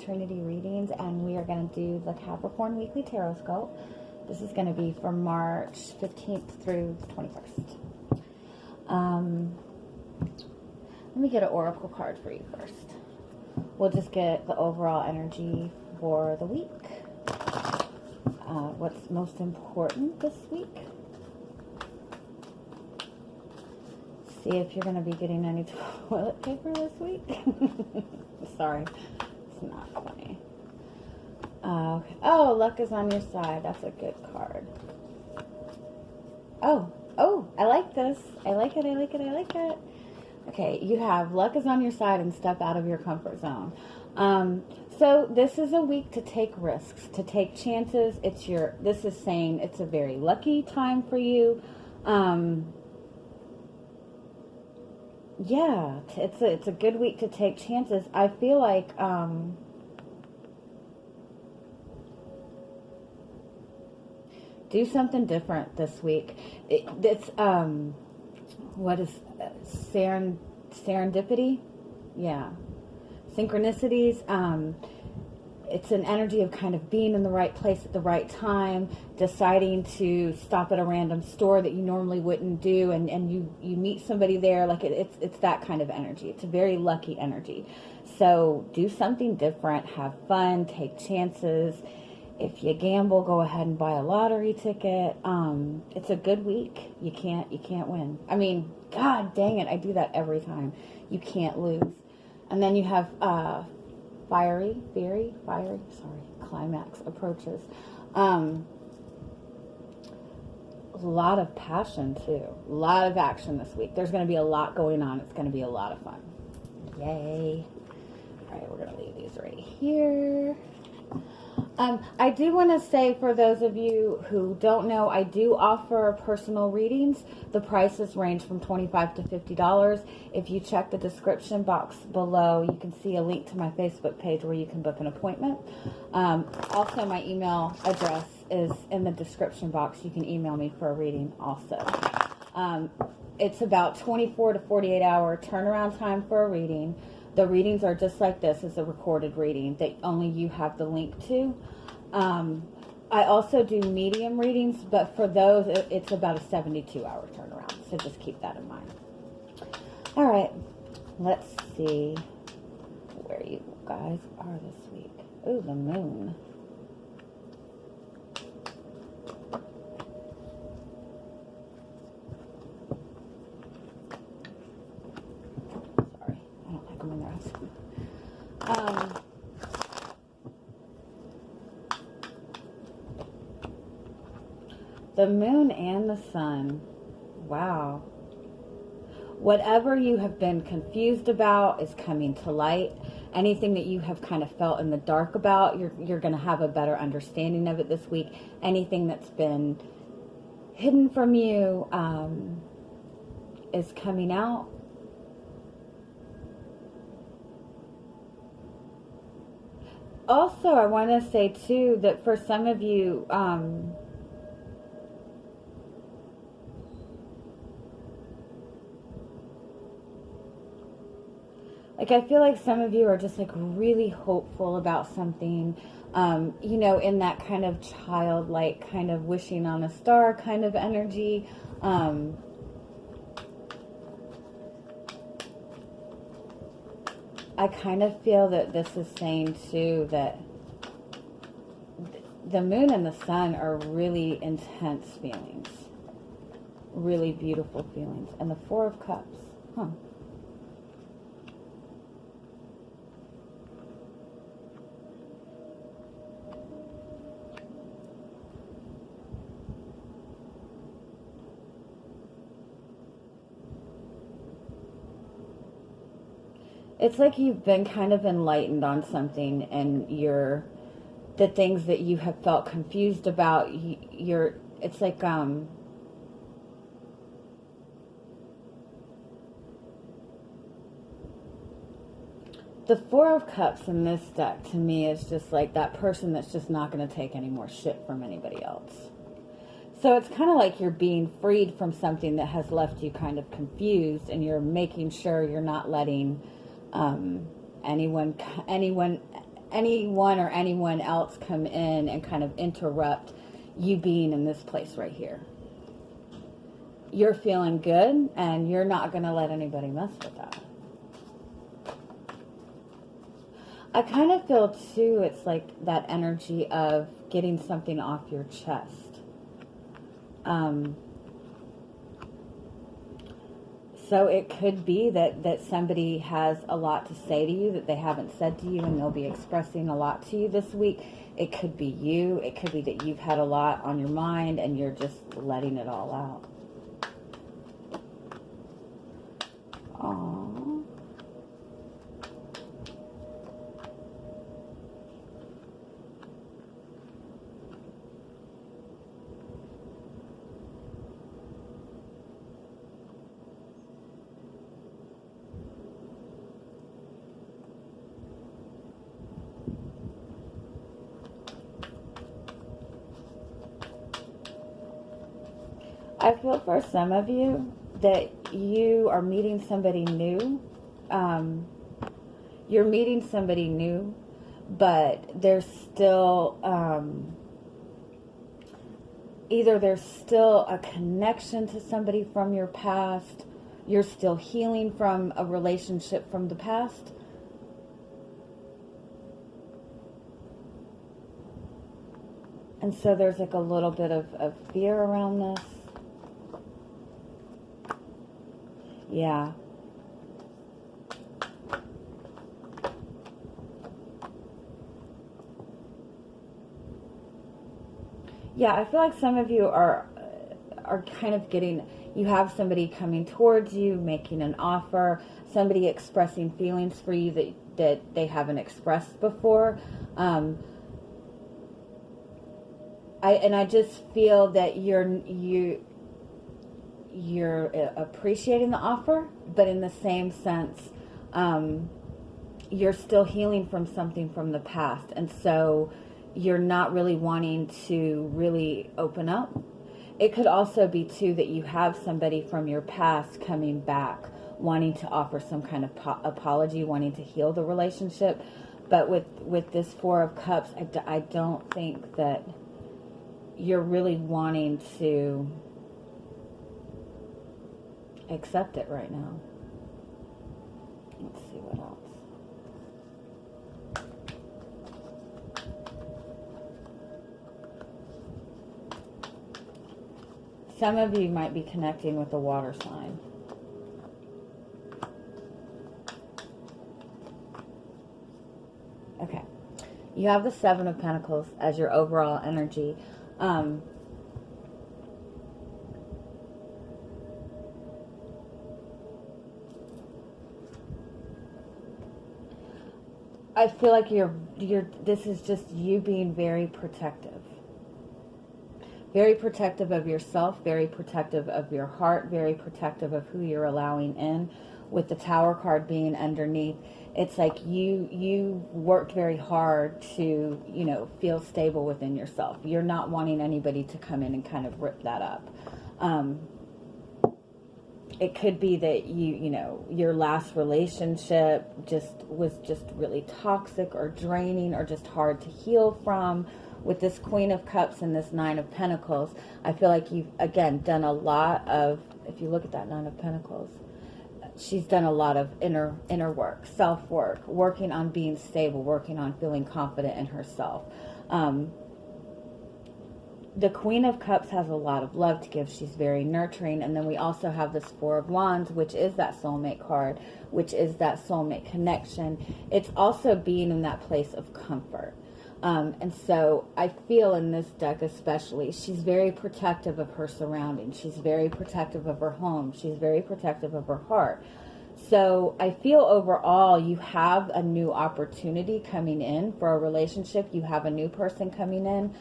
Trinity readings, and we are going to do the Capricorn Weekly Tarotscope. This is going to be from March 15th through the 21st. Let me get an oracle card for you first. We'll just get the overall energy for the week. What's most important this week? See if you're going to be getting any toilet paper this week. Sorry, it's not funny. Okay. Oh, luck is on your side. That's a good card. Oh, I like this. I like it. Okay, you have luck is on your side and step out of your comfort zone. So this is a week to take risks, to take chances. This is saying it's a very lucky time for you. Yeah, it's a good week to take chances. I feel like do something different this week. What is serendipity? Yeah, synchronicities. It's an energy of kind of being in the right place at the right time, deciding to stop at a random store that you normally wouldn't do, and you meet somebody there. Like it's that kind of energy. It's a very lucky energy. So do something different, have fun, take chances. If you gamble, go ahead and buy a lottery ticket. It's a good week. You can't win. I mean, God dang it, I do that every time. You can't lose. And then you have fiery, climax approaches. A lot of passion too. A lot of action this week. There's going to be a lot going on. It's going to be a lot of fun. Yay. All right, we're going to leave these right here. I do want to say, for those of you who don't know, I do offer personal readings. The prices range from $25 to $50. If you check the description box below, you can see a link to my Facebook page where you can book an appointment. Also, my email address is in the description box. You can email me for a reading also. It's about 24 to 48 hour turnaround time for a reading. The readings are just like this. It's a recorded reading that only you have the link to. I also do medium readings, but for those, it's about a 72-hour turnaround. So just keep that in mind. All right, let's see where you guys are this week. Ooh, the moon. The moon and the sun. Wow. Whatever you have been confused about is coming to light. Anything that you have kind of felt in the dark about, you're going to have a better understanding of it this week. Anything that's been hidden from you is coming out. Also, I want to say too that for some of you, like, I feel like some of you are just like really hopeful about something, you know, in that kind of childlike, kind of wishing on a star kind of energy. I kind of feel that this is saying too that the moon and the sun are really intense feelings, really beautiful feelings. And the Four of Cups, huh? It's like you've been kind of enlightened on something, and the things that you have felt confused about, it's like, the Four of Cups in this deck to me is just like that person that's just not going to take any more shit from anybody else. So it's kind of like you're being freed from something that has left you kind of confused, and you're making sure you're not letting anyone anyone or anyone else come in and kind of interrupt you being in this place right here. You're feeling good, and you're not going to let anybody mess with that. I kind of feel, too, it's like that energy of getting something off your chest. So it could be that somebody has a lot to say to you that they haven't said to you, and they'll be expressing a lot to you this week. It could be you. It could be that you've had a lot on your mind, and you're just letting it all out. Aww. I feel for some of you that you are meeting somebody new. You're meeting somebody new, but there's still, either there's still a connection to somebody from your past, you're still healing from a relationship from the past. And so there's like a little bit of fear around this. Yeah. Yeah, I feel like some of you are kind of getting, you have somebody coming towards you, making an offer, somebody expressing feelings for you that they haven't expressed before. I just feel that you're appreciating the offer, but in the same sense, you're still healing from something from the past. And so you're not really wanting to really open up. It could also be, too, that you have somebody from your past coming back, wanting to offer some kind of apology, wanting to heal the relationship. But with this Four of Cups, I don't think that you're really wanting to accept it right now. Let's see what else. Some of you might be connecting with a water sign. Okay. You have the Seven of Pentacles as your overall energy. I feel like this is just you being very protective. Very protective of yourself, very protective of your heart, very protective of who you're allowing in. With the Tower card being underneath, it's like you worked very hard to, feel stable within yourself. You're not wanting anybody to come in and kind of rip that up. It could be that your last relationship was really toxic or draining or just hard to heal from. With this Queen of Cups and this Nine of Pentacles, I feel like you've, again, done a lot of, if you look at that Nine of Pentacles, she's done a lot of inner work, self-work, working on being stable, working on feeling confident in herself. The Queen of Cups has a lot of love to give. She's very nurturing. And then we also have this Four of Wands, which is that soulmate card, which is that soulmate connection. It's also being in that place of comfort. And so I feel in this deck especially, she's very protective of her surroundings. She's very protective of her home. She's very protective of her heart. So I feel overall you have a new opportunity coming in for a relationship. You have a new person coming in.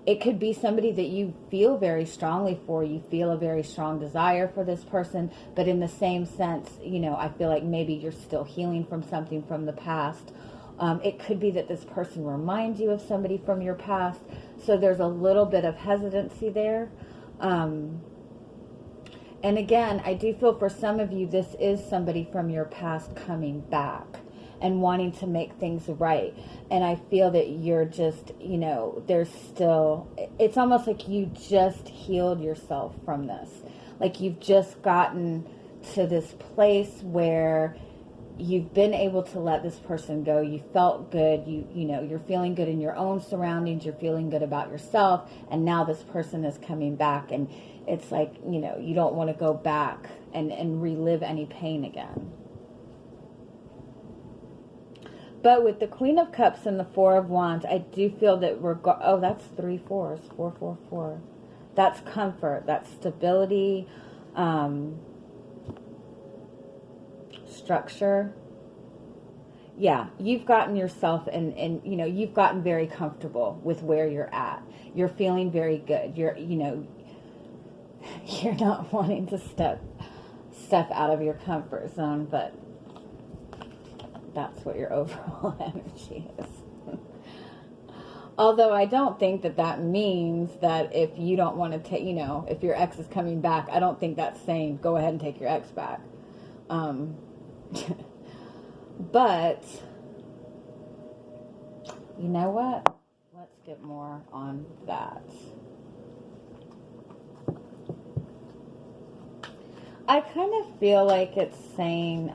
It could be somebody that you feel very strongly for. You feel a very strong desire for this person. But in the same sense, I feel like maybe you're still healing from something from the past. It could be that this person reminds you of somebody from your past. So there's a little bit of hesitancy there. And again, I do feel for some of you, this is somebody from your past coming back. and wanting to make things right. And I feel that you're just, you know, there's still, it's almost like you just healed yourself from this. Like you've just gotten to this place where you've been able to let this person go. You felt good. You know, you're feeling good in your own surroundings. You're feeling good about yourself. And now this person is coming back, and it's like, you know, you don't want to go back and relive any pain again. But with the Queen of Cups and the Four of Wands, I do feel that oh, that's 3 4s, 4 4 4. That's comfort, that's stability, structure. Yeah, you've gotten yourself and you know, you've gotten very comfortable with where you're at. You're feeling very good. You're, you know, you're not wanting to step out of your comfort zone, but that's what your overall energy is. Although I don't think that that means that if you don't want to take, you know, if your ex is coming back, I don't think that's saying go ahead and take your ex back. But you know what? Let's get more on that. I kind of feel like it's saying,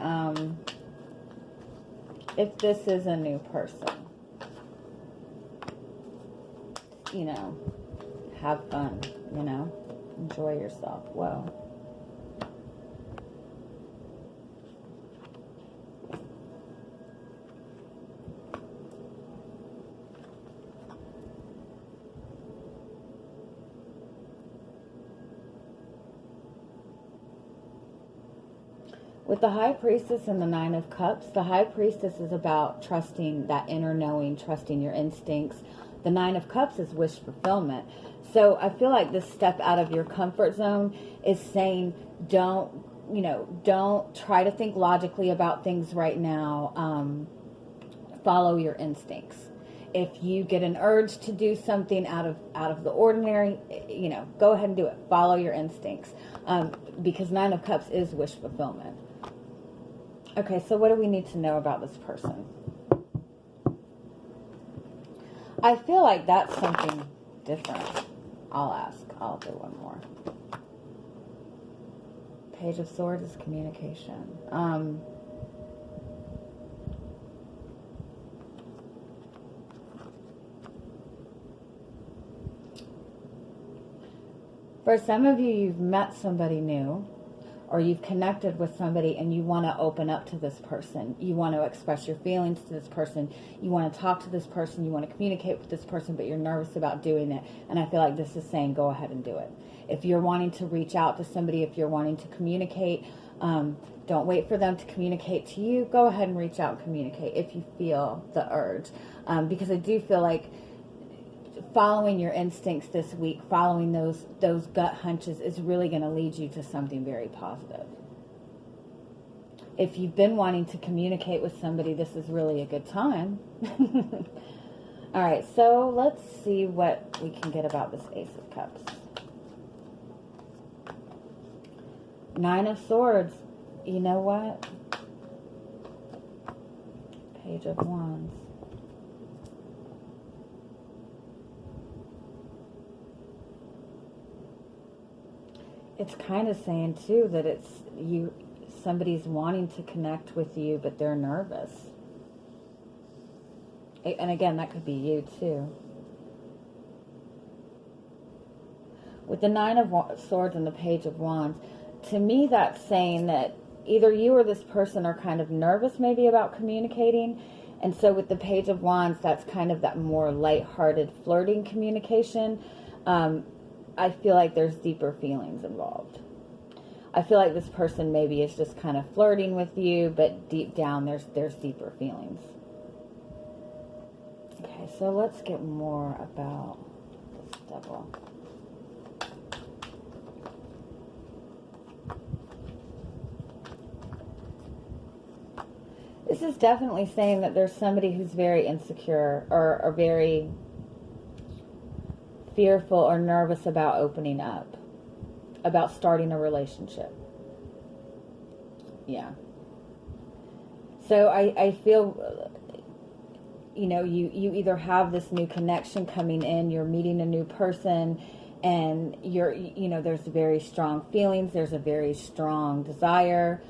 if this is a new person, you know, have fun, you know, enjoy yourself. Whoa. With the High Priestess and the Nine of Cups, the High Priestess is about trusting that inner knowing, trusting your instincts. The Nine of Cups is wish fulfillment. So I feel like this step out of your comfort zone is saying don't try to think logically about things right now. Follow your instincts. If you get an urge to do something out of the ordinary, you know, go ahead and do it. Follow your instincts. Because Nine of Cups is wish fulfillment. Okay, so what do we need to know about this person? I feel like that's something different. I'll ask. I'll do one more. Page of Swords is communication. For some of you, you've met somebody new, or you've connected with somebody and you want to open up to this person. You want to express your feelings to this person. You want to talk to this person. You want to communicate with this person, but you're nervous about doing it. And I feel like this is saying go ahead and do it. If you're wanting to reach out to somebody, if you're wanting to communicate, don't wait for them to communicate to you. Go ahead and reach out and communicate if you feel the urge. Because I do feel like following your instincts this week, following those gut hunches is really going to lead you to something very positive. If you've been wanting to communicate with somebody, this is really a good time. All right, so let's see what we can get about this Ace of Cups. Nine of Swords. You know what? Page of Wands. It's kind of saying too that it's somebody's wanting to connect with you, but they're nervous. And again, that could be you too. With the Nine of Swords and the Page of Wands, to me that's saying that either you or this person are kind of nervous maybe about communicating. And so with the Page of Wands, that's kind of that more lighthearted, flirting communication. I feel like there's deeper feelings involved. I feel like this person maybe is just kind of flirting with you, but deep down there's deeper feelings. Okay, so let's get more about this Devil. This is definitely saying that there's somebody who's very insecure or very fearful or nervous about opening up, about starting a relationship. Yeah. So I feel, you know, you either have this new connection coming in, you're meeting a new person, and you know, there's very strong feelings, there's a very strong desire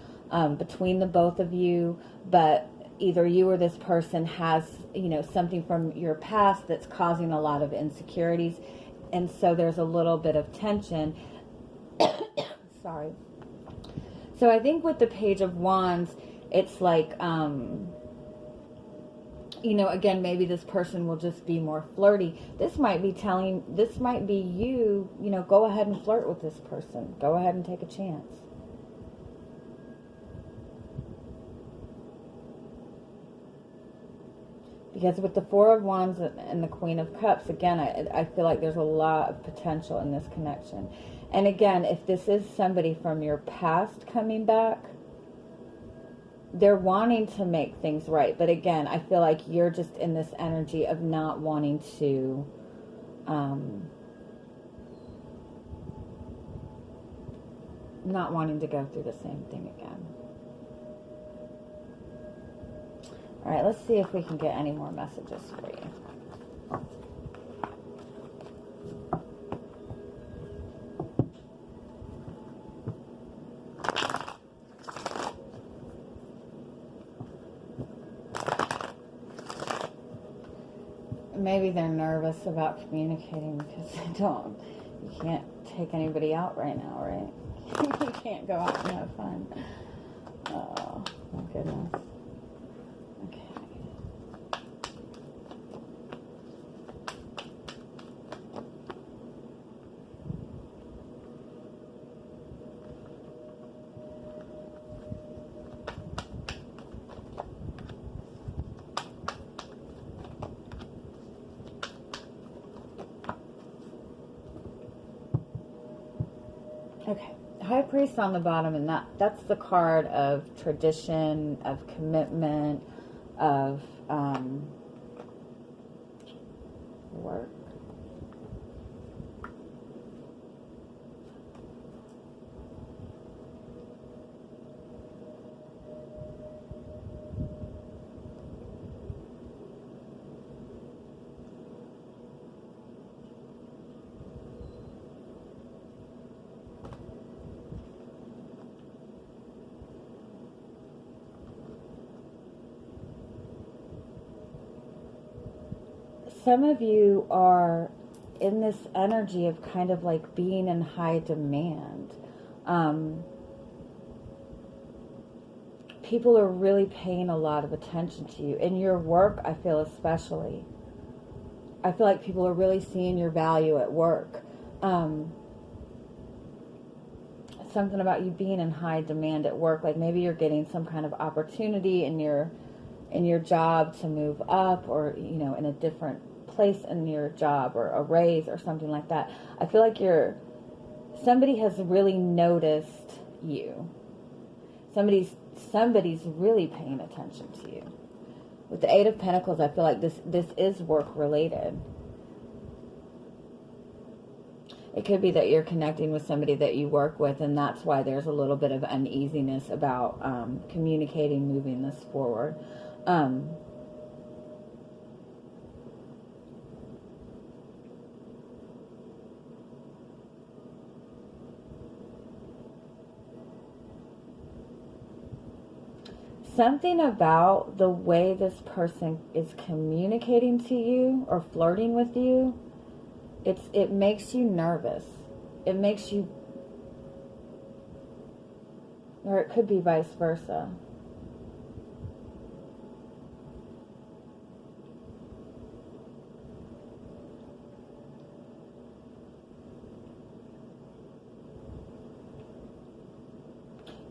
between the both of you, but either you or this person has, you know, something from your past that's causing a lot of insecurities, and so there's a little bit of tension. Sorry. So I think with the Page of Wands, it's like, you know, again, maybe this person will just be more flirty. This might be you, you know, go ahead and flirt with this person. Go ahead and take a chance. Because with the Four of Wands and the Queen of Cups, again, I feel like there's a lot of potential in this connection. And again, if this is somebody from your past coming back, they're wanting to make things right. But again, I feel like you're just in this energy of not wanting to go through the same thing again. All right, let's see if we can get any more messages for you. Maybe they're nervous about communicating because you can't take anybody out right now, right? You can't go out and have fun. Oh, my goodness. Okay. Okay, High Priest on the bottom, and that's the card of tradition, of commitment, of work. Some of you are in this energy of kind of like being in high demand. People are really paying a lot of attention to you. In your work, I feel especially. I feel like people are really seeing your value at work. Something about you being in high demand at work, like maybe you're getting some kind of opportunity in your job to move up, or, you know, in a different place in your job, or a raise or something like that. I feel like somebody has really noticed you. Somebody's really paying attention to you. With the Eight of Pentacles, I feel like this is work related. It could be that you're connecting with somebody that you work with, and that's why there's a little bit of uneasiness about communicating, moving this forward. Something about the way this person is communicating to you or flirting with you, it makes you nervous. It makes you, or it could be vice versa.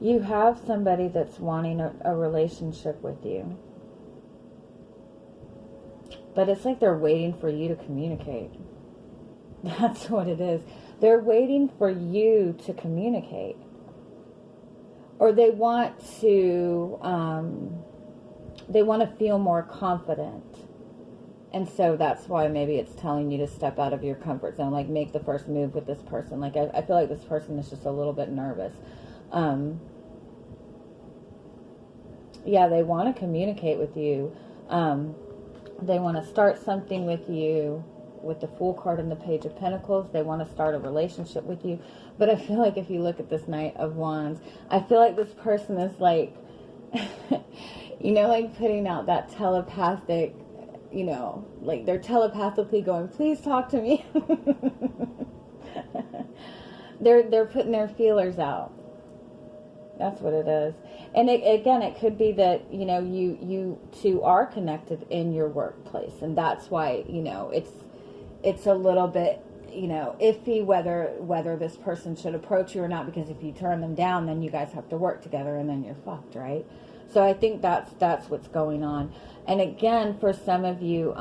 You have somebody that's wanting a relationship with you. But it's like they're waiting for you to communicate. That's what it is. They're waiting for you to communicate. Or they want to feel more confident. And so that's why maybe it's telling you to step out of your comfort zone. Like, make the first move with this person. Like, I feel like this person is just a little bit nervous. Yeah, they want to communicate with you. They want to start something with you. With the Fool card and the Page of Pentacles, they want to start a relationship with you. But I feel like if you look at this Knight of Wands, I feel like this person is like, you know, like putting out that telepathic, you know, like they're telepathically going, please talk to me. They're putting their feelers out. That's what it is. And again, it could be that, you know, you two are connected in your workplace. And that's why, you know, it's a little bit, you know, iffy whether this person should approach you or not. Because if you turn them down, then you guys have to work together and then you're fucked, right? So I think that's what's going on. And again, for some of you,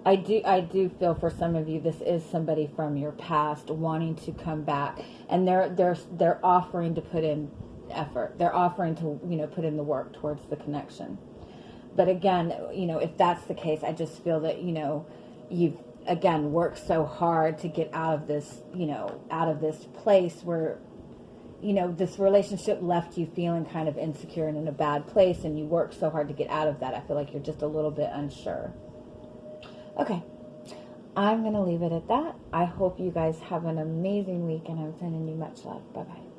I do feel for some of you this is somebody from your past wanting to come back, and they're offering to put in effort. They're offering to, you know, put in the work towards the connection. But again, you know, if that's the case, I just feel that, you know, you've again worked so hard to get out of this, you know, out of this place where, you know, this relationship left you feeling kind of insecure and in a bad place, and you worked so hard to get out of that. I feel like you're just a little bit unsure. Okay, I'm going to leave it at that. I hope you guys have an amazing week, and I'm sending you much love. Bye-bye.